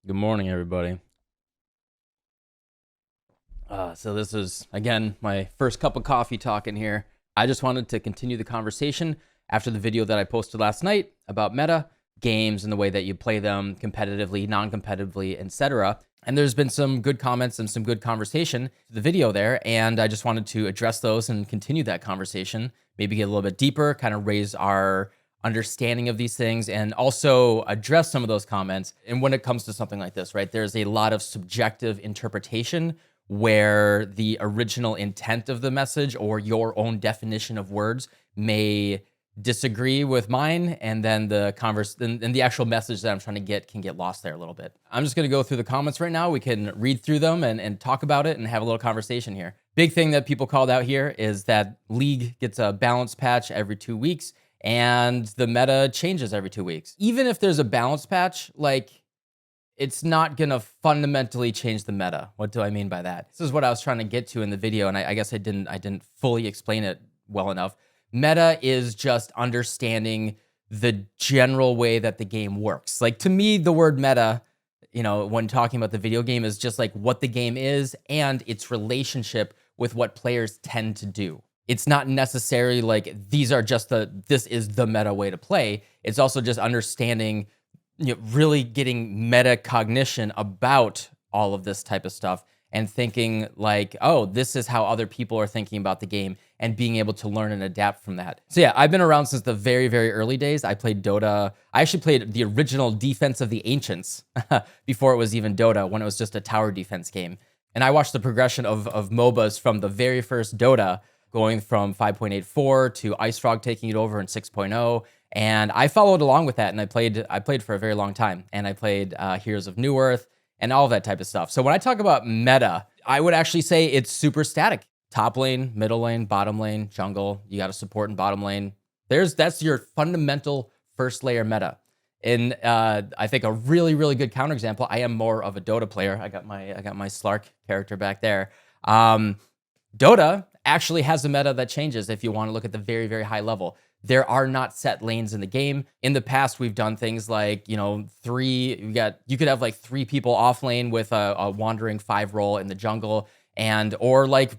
Good morning, everybody. So this is, again, my first cup of coffee talking here. I just wanted to continue the conversation after the video that I posted last night about meta, games, and the way that you play them competitively, non-competitively, etc. And there's been some good comments and some good conversation to the video there, and I just wanted to address those and continue that conversation, maybe get a little bit deeper, kind of raise our understanding of these things, and also address some of those comments. And when it comes to something like this, right, there's a lot of subjective interpretation where the original intent of the message or your own definition of words may disagree with mine, and then the actual message that I'm trying to get can get lost there a little bit. I'm just going to go through the comments right now. We can read through them and talk about it and have a little conversation here. Big thing that people called out here is that League gets a balance patch every 2 weeks and the meta changes every 2 weeks. Even if there's a balance patch, like, it's not gonna fundamentally change the meta. What do I mean by that? This is what I was trying to get to in the video, and I guess I didn't fully explain it well enough. Meta is just understanding the general way that the game works. Like, to me, the word meta, when talking about the video game, is just like what the game is and its relationship with what players tend to do. It's not necessarily like this is the meta way to play. It's also just understanding, really getting metacognition about all of this type of stuff and thinking like, oh, this is how other people are thinking about the game, and being able to learn and adapt from that. So yeah, I've been around since the very, very early days. I played Dota. I actually played the original Defense of the Ancients before it was even Dota, when it was just a tower defense game. And I watched the progression of MOBAs from the very first Dota, going from 5.84 to Ice Frog taking it over in 6.0. And I followed along with that, and I played for a very long time. And I played Heroes of New Earth and all of that type of stuff. So when I talk about meta, I would actually say it's super static. Top lane, middle lane, bottom lane, jungle. You got to support in bottom lane. That's your fundamental first layer meta. And I think a really, really good counterexample. I am more of a Dota player. I got my Slark character back there. Dota actually has a meta that changes if you want to look at the very, very high level. There are not set lanes in the game. In the past, we've done things like, you could have like 3 people off lane with a wandering 5 role in the jungle, or like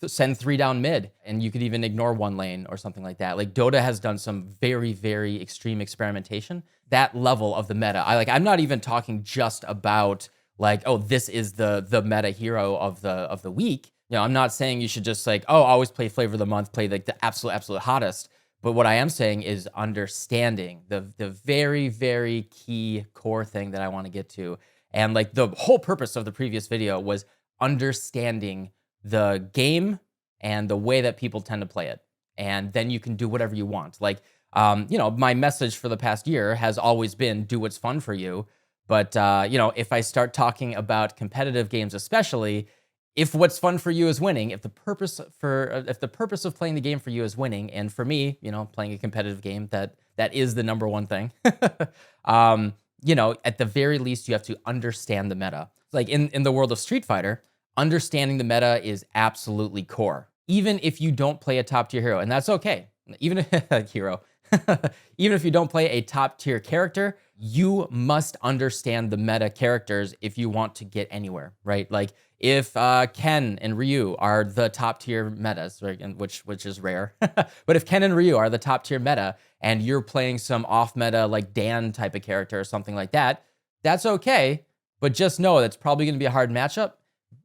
send 3 down mid, and you could even ignore 1 lane or something like that. Like, Dota has done some very, very extreme experimentation. That level of the meta, I'm not even talking just about like, oh, this is the meta hero of the week. I'm not saying you should just like, oh, always play flavor of the month, play like the absolute hottest. But what I am saying is understanding the very, very key core thing that I want to get to. And like, the whole purpose of the previous video was understanding the game and the way that people tend to play it. And then you can do whatever you want. Like, my message for the past year has always been do what's fun for you. But, if I start talking about competitive games, especially, if what's fun for you is winning, if the purpose of playing the game for you is winning, and for me, playing a competitive game, that is the number one thing. At the very least, you have to understand the meta. Like in the world of Street Fighter, understanding the meta is absolutely core. Even if you don't play a top tier hero, and that's okay. Even if even if you don't play a top tier character, you must understand the meta characters if you want to get anywhere, right? Like, if Ken and Ryu are the top tier metas, right, and which is rare, but if Ken and Ryu are the top tier meta and you're playing some off meta like Dan type of character or something like that, that's okay. But just know that's probably going to be a hard matchup,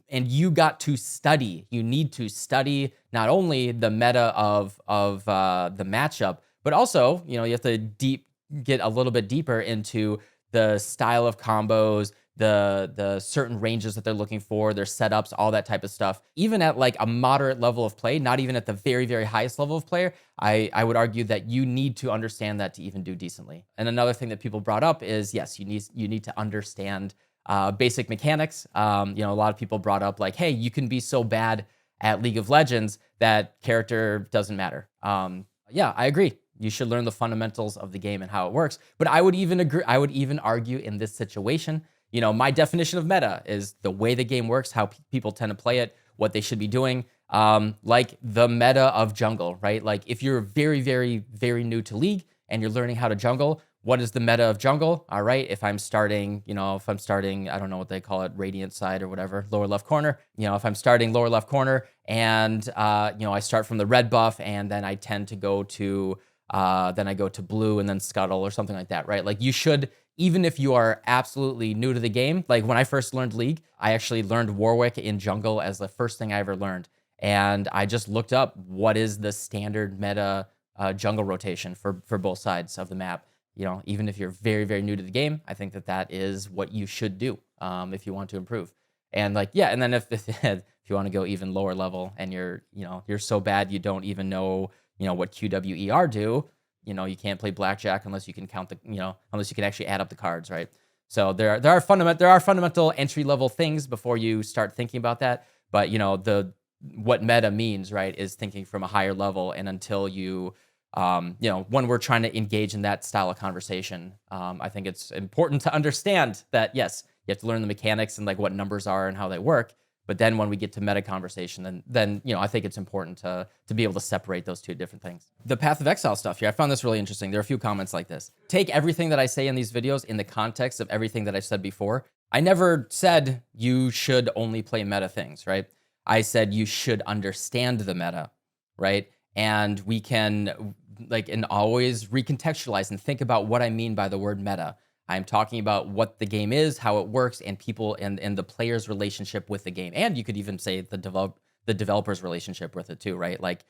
and you got to study. You need to study not only the meta of the matchup, but also you have to get a little bit deeper into the style of combos, the certain ranges that they're looking for, their setups, all that type of stuff. Even at like a moderate level of play, not even at the very, very highest level of player, I would argue that you need to understand that to even do decently. And another thing that people brought up is, yes, you need to understand basic mechanics. A lot of people brought up like, hey, you can be so bad at League of Legends that character doesn't matter. Yeah, I agree. You should learn the fundamentals of the game and how it works. But I would even argue in this situation, my definition of meta is the way the game works, how people tend to play it, what they should be doing. Like the meta of jungle, right? Like, if you're very, very, very new to League and you're learning how to jungle, What is the meta of jungle? All right, if I'm starting, I don't know what they call it, radiant side or whatever, lower left corner. If I'm starting lower left corner and, I start from the red buff and then I tend to go to, then I go to blue and then scuttle or something like that, right? Like you should, even if you are absolutely new to the game, like when I first learned League, I actually learned Warwick in jungle as the first thing I ever learned. And I just looked up what is the standard meta jungle rotation for both sides of the map. Even if you're very, very new to the game, I think that is what you should do if you want to improve. And like, yeah, and then if you want to go even lower level and you're so bad you don't even know, what QWER do, you can't play blackjack unless you can count unless you can actually add up the cards, right? So there are fundamental entry level things before you start thinking about that. But what meta means, right, is thinking from a higher level, and until you when we're trying to engage in that style of conversation, I think it's important to understand that, yes, you have to learn the mechanics and like what numbers are and how they work. But then when we get to meta conversation, then I think it's important to be able to separate those two different things. The Path of Exile stuff here, I found this really interesting. There are a few comments like this. Take everything that I say in these videos in the context of everything that I said before. I never said you should only play meta things, right? I said you should understand the meta, right? And we can and always recontextualize and think about what I mean by the word meta. I'm talking about what the game is, how it works, and people and the player's relationship with the game. And you could even say the developer's relationship with it too, right? Like,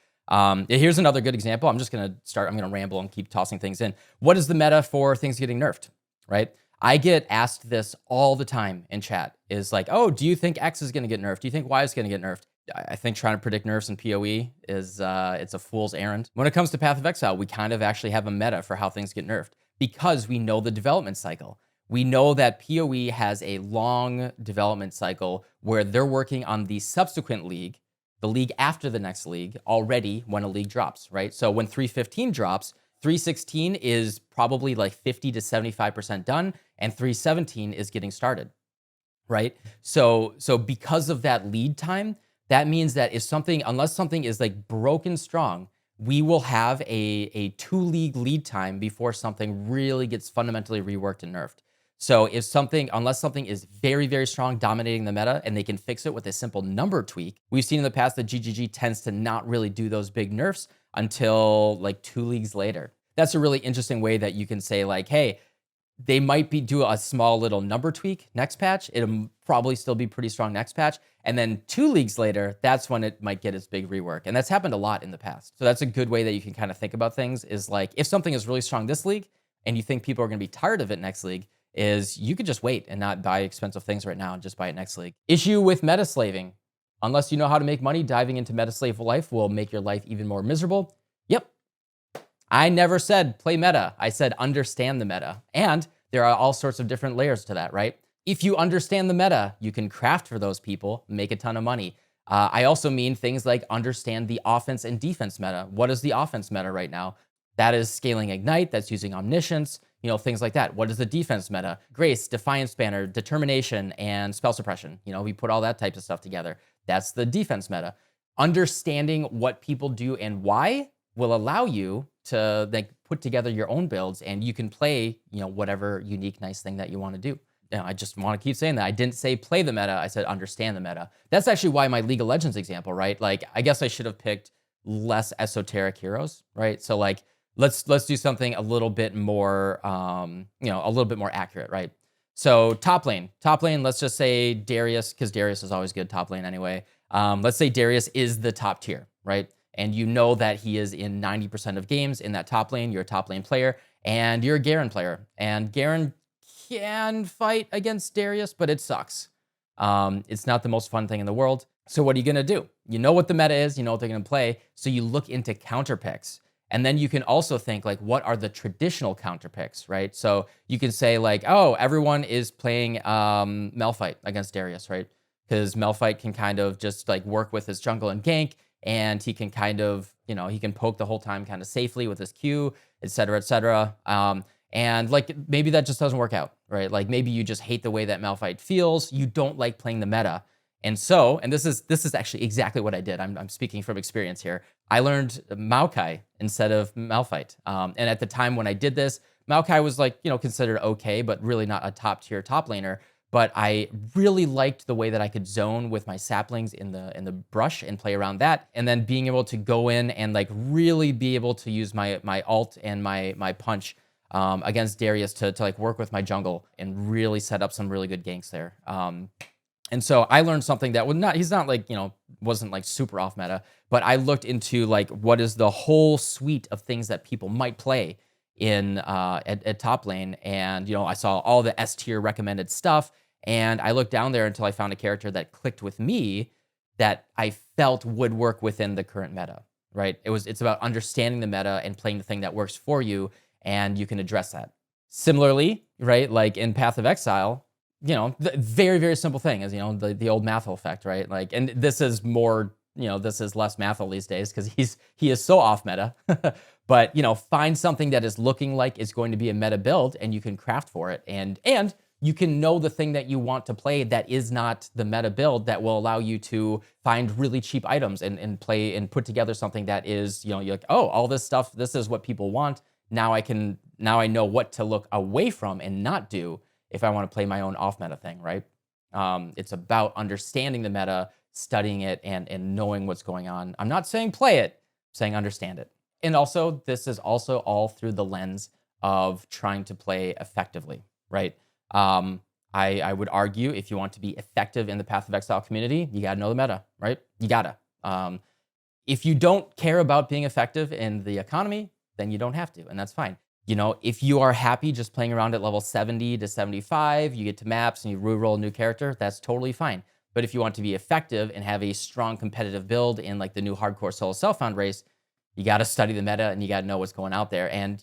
here's another good example. I'm going to ramble and keep tossing things in. What is the meta for things getting nerfed, right? I get asked this all the time in chat, is like, oh, do you think X is going to get nerfed? Do you think Y is going to get nerfed? I think trying to predict nerfs in PoE is it's a fool's errand. When it comes to Path of Exile, we kind of actually have a meta for how things get nerfed because we know the development cycle. We know that PoE has a long development cycle where they're working on the subsequent league, the league after the next league, already when a league drops, right? So when 3.15 drops, 3.16 is probably like 50 to 75% done, and 3.17 is getting started, right? So because of that lead time, that means that unless something is like broken strong, we will have a 2-league lead time before something really gets fundamentally reworked and nerfed. So unless something is very, very strong, dominating the meta, and they can fix it with a simple number tweak, we've seen in the past that GGG tends to not really do those big nerfs until like 2 leagues later. That's a really interesting way that you can say like, hey, they might do a small little number tweak next patch. It'll probably still be pretty strong next patch. And then 2 leagues later, that's when it might get its big rework. And that's happened a lot in the past. So that's a good way that you can kind of think about things, is like, if something is really strong this league and you think people are going to be tired of it next league, is you could just wait and not buy expensive things right now and just buy it next league. Issue with meta slaving. Unless you know how to make money, diving into meta slave life will make your life even more miserable. Yep. I never said play meta. I said understand the meta. And there are all sorts of different layers to that, right? If you understand the meta, you can craft for those people, make a ton of money. I also mean things like understand the offense and defense meta. What is the offense meta right now? That is scaling Ignite, that's using Omniscience, things like that. What is the defense meta? Grace, Defiance Banner, Determination, and Spell Suppression. We put all that type of stuff together. That's the defense meta. Understanding what people do and why will allow you to put together your own builds, and you can play, whatever unique, nice thing that you want to do. I just want to keep saying that. I didn't say play the meta. I said understand the meta. That's actually why my League of Legends example, right? Like, I guess I should have picked less esoteric heroes, right? So like, let's do something a little bit more, a little bit more accurate, right? So top lane, let's just say Darius, because Darius is always good top lane anyway. Let's say Darius is the top tier, right? And you know that he is in 90% of games in that top lane. You're a top lane player, and you're a Garen player. And Garen can fight against Darius, but it sucks. It's not the most fun thing in the world. So what are you going to do? You know what the meta is. You know what they're going to play. So you look into counter picks. And then you can also think, like, what are the traditional counter picks, right? So you can say, like, oh, everyone is playing Malphite against Darius, right? Because Malphite can kind of just, like, work with his jungle and gank. And he can kind of, he can poke the whole time kind of safely with his Q, et cetera, et cetera. And like, maybe that just doesn't work out, right? Like, maybe you just hate the way that Malphite feels. You don't like playing the meta. And so, and this is actually exactly what I did. I'm speaking from experience here. I learned Maokai instead of Malphite. And at the time when I did this, Maokai was like, considered okay, but really not a top tier top laner. But I really liked the way that I could zone with my saplings in the brush and play around that, and then being able to go in and like really be able to use my ult and my punch against Darius to like work with my jungle and really set up some really good ganks there. And so I learned something that he's not like, wasn't like super off meta, but I looked into like what is the whole suite of things that people might play in at top lane. And, I saw all the S tier recommended stuff. And I looked down there until I found a character that clicked with me that I felt would work within the current meta, right? It's about understanding the meta and playing the thing that works for you, and you can address that. Similarly, right, like in Path of Exile, the very, very simple thing is, the old Mathel effect, right? Like, and this is more, this is less Mathel these days because he is so off meta. But, find something that is looking like it's going to be a meta build and you can craft for it. And you can know the thing that you want to play that is not the meta build that will allow you to find really cheap items and play and put together something that is, you're like, oh, all this stuff, this is what people want. Now I know what to look away from and not do if I want to play my own off meta thing, right? It's about understanding the meta, studying it, and knowing what's going on. I'm not saying play it, I'm saying understand it. And also, this is also all through the lens of trying to play effectively, right? I would argue if you want to be effective in the Path of Exile community, you gotta know the meta, right? You gotta. If you don't care about being effective in the economy, then you don't have to, and that's fine. If you are happy just playing around at level 70 to 75, you get to maps and you reroll a new character, that's totally fine. But if you want to be effective and have a strong competitive build in like the new hardcore solo self-found race, you got to study the meta and you got to know what's going out there. And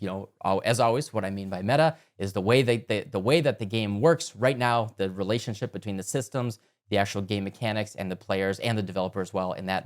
as always, what I mean by meta is the way that the game works right now, the relationship between the systems, the actual game mechanics, and the players and the developer as well, and that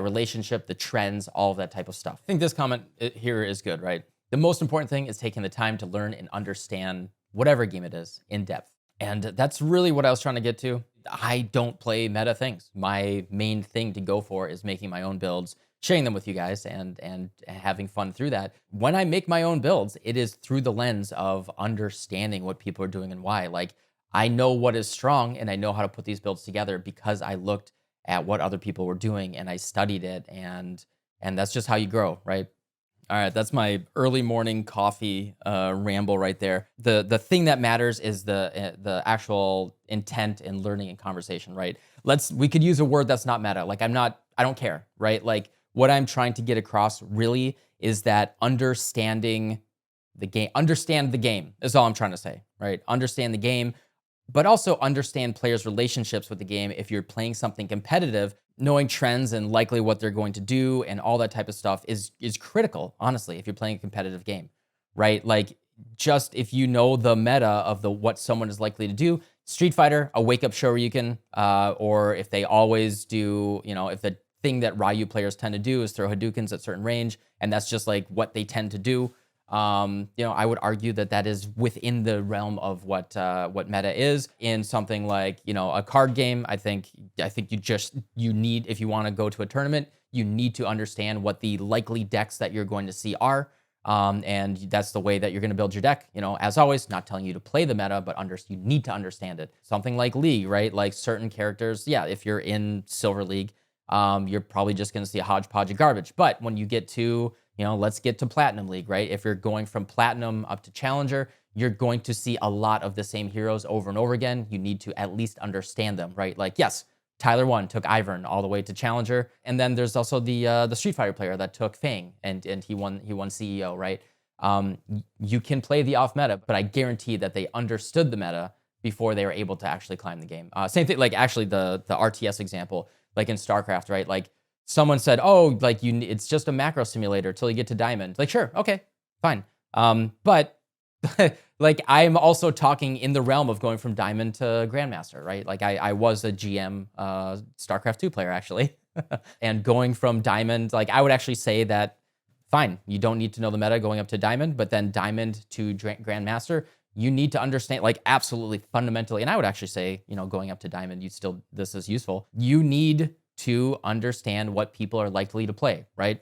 relationship, the trends, all of that type of stuff. I think this comment here is good, right? The most important thing is taking the time to learn and understand whatever game it is in depth. And that's really what I was trying to get to. I don't play meta things. My main thing to go for is making my own builds, sharing them with you guys, and having fun through that. When I make my own builds, it is through the lens of understanding what people are doing and why. Like, I know what is strong and I know how to put these builds together because I looked at what other people were doing and I studied it, and that's just how you grow, right? All right, that's my early morning coffee ramble right there. The thing that matters is the actual intent and learning and conversation, right? We could use a word that's not meta. Like I don't care, right? Like what I'm trying to get across really is that understand the game is all I'm trying to say, right? Understand the game, but also understand players' relationships with the game. If you're playing something competitive, knowing trends and likely what they're going to do and all that type of stuff is critical, honestly, if you're playing a competitive game, right? Like, just if you know the meta of what someone is likely to do, Street Fighter, a wake-up Shoryuken, or if they always do, if the thing that Ryu players tend to do is throw Hadoukens at certain range, and that's just like what they tend to do, I would argue that is within the realm of what meta is. In something like, a card game, I think you need, if you want to go to a tournament, you need to understand what the likely decks that you're going to see are. And that's the way that you're going to build your deck. As always, not telling you to play the meta, but you need to understand it. Something like League, right? Like certain characters, yeah, if you're in Silver League, you're probably just going to see a hodgepodge of garbage. But when you get to let's get to Platinum League, right? If you're going from Platinum up to Challenger, you're going to see a lot of the same heroes over and over again. You need to at least understand them, right? Like, yes, Tyler 1 took Ivern all the way to Challenger, and then there's also the Street Fighter player that took Fang, and he won CEO, right? You can play the off meta, but I guarantee that they understood the meta before they were able to actually climb the game. Same thing, like actually the RTS example, like in StarCraft, right? Like, someone said, oh, like it's just a macro simulator till you get to Diamond. Like, sure, okay, fine. But like I'm also talking in the realm of going from Diamond to Grandmaster, right? Like I was a GM StarCraft 2 player actually. And going from Diamond, like I would actually say that, fine, you don't need to know the meta going up to Diamond, but then Diamond to Grandmaster, you need to understand, like absolutely fundamentally, and I would actually say, going up to Diamond, this is useful. You need to understand what people are likely to play, right?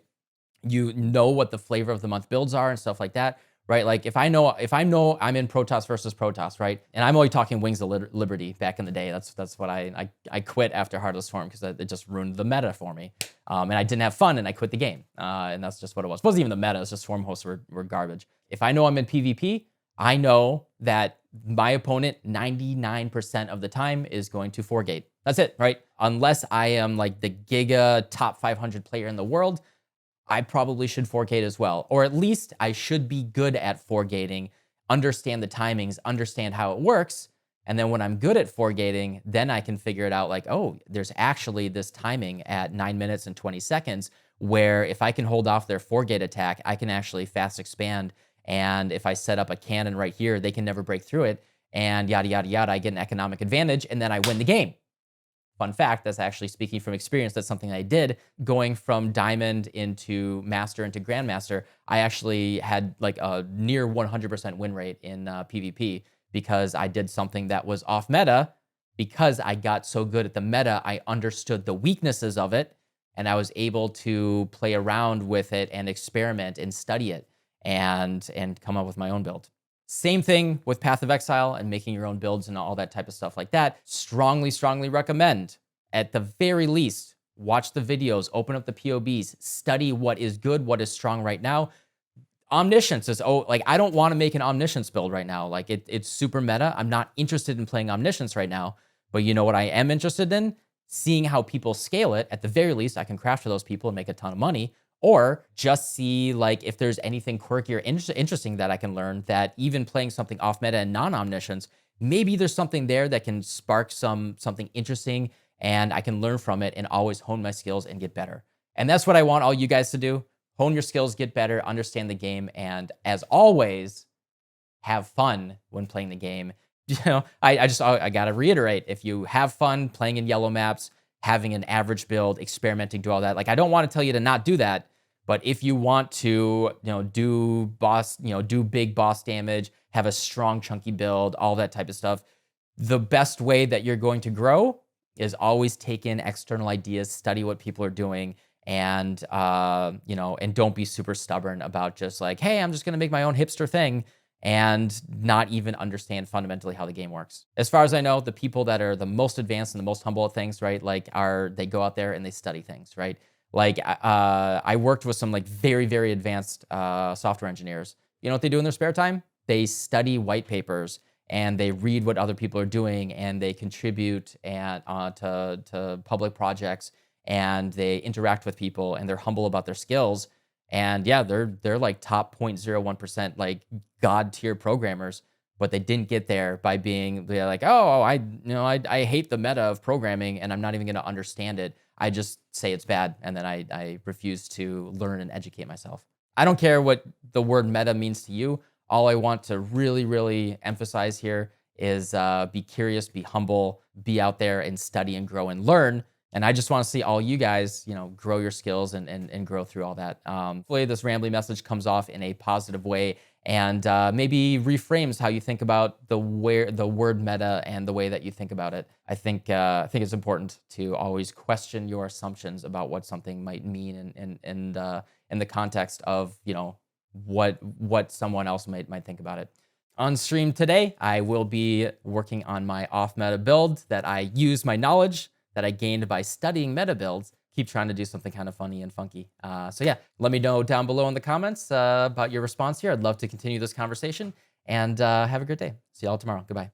You know what the flavor of the month builds are and stuff like that, right? Like if I know I'm in Protoss versus Protoss, right? And I'm only talking Wings of Liberty back in the day. That's what I quit after Heartless Storm because it just ruined the meta for me. And I didn't have fun and I quit the game. And that's just what it was. It wasn't even the meta, it was just Swarm hosts were garbage. If I know I'm in PvP, I know that my opponent 99% of the time is going to 4-gate. That's it, right? Unless I am like the giga top 500 player in the world, I probably should 4-gate as well. Or at least I should be good at 4-gating, understand the timings, understand how it works. And then when I'm good at 4-gating, then I can figure it out like, oh, there's actually this timing at 9 minutes and 20 seconds where if I can hold off their 4-gate attack, I can actually fast expand. And if I set up a cannon right here, they can never break through it. And yada, yada, yada, I get an economic advantage and then I win the game. Fun fact, that's actually speaking from experience. That's something I did going from Diamond into Master into Grandmaster. I actually had like a near 100% win rate in PvP because I did something that was off meta. Because I got so good at the meta, I understood the weaknesses of it and I was able to play around with it and experiment and study it and come up with my own build. Same thing with Path of Exile and making your own builds and all that type of stuff like that. Strongly, strongly recommend, at the very least, watch the videos, open up the POBs, study what is good, what is strong right now. Omniscience is, like, I don't want to make an Omniscience build right now. Like, it's super meta. I'm not interested in playing Omniscience right now. But you know what I am interested in? Seeing how people scale it. At the very least, I can craft for those people and make a ton of money. Or just see like if there's anything quirky or interesting that I can learn, that even playing something off meta and non-omniscience, maybe there's something there that can spark something interesting and I can learn from it and always hone my skills and get better. And that's what I want all you guys to do. Hone your skills, get better, understand the game, and as always, have fun when playing the game. You know, I gotta reiterate, if you have fun playing in yellow maps, having an average build, experimenting, do all that. Like, I don't want to tell you to not do that, but if you want to, do big boss damage, have a strong chunky build, all that type of stuff, the best way that you're going to grow is always take in external ideas, study what people are doing, and and don't be super stubborn about just like, hey, I'm just gonna make my own hipster thing and not even understand fundamentally how the game works. As far as I know, the people that are the most advanced and the most humble at things, right, like they go out there and they study things, right? Like I worked with some like very, very advanced software engineers. You know what they do in their spare time? They study white papers and they read what other people are doing and they contribute to public projects and they interact with people and they're humble about their skills. And yeah, they're like top 0.01% like god tier programmers, but they didn't get there by they're like, oh, I hate the meta of programming and I'm not even going to understand it. I just say it's bad and then I refuse to learn and educate myself. I don't care what the word meta means to you. All I want to really, really emphasize here is be curious, be humble, be out there and study and grow and learn. And I just want to see all you guys, grow your skills and grow through all that. Hopefully this rambly message comes off in a positive way and maybe reframes how you think about the word meta and the way that you think about it. I think it's important to always question your assumptions about what something might mean in the context of what someone else might think about it. On stream today, I will be working on my off meta build that I use my knowledge that I gained by studying meta builds, keep trying to do something kind of funny and funky. So yeah, let me know down below in the comments about your response here. I'd love to continue this conversation and have a great day. See y'all tomorrow. Goodbye.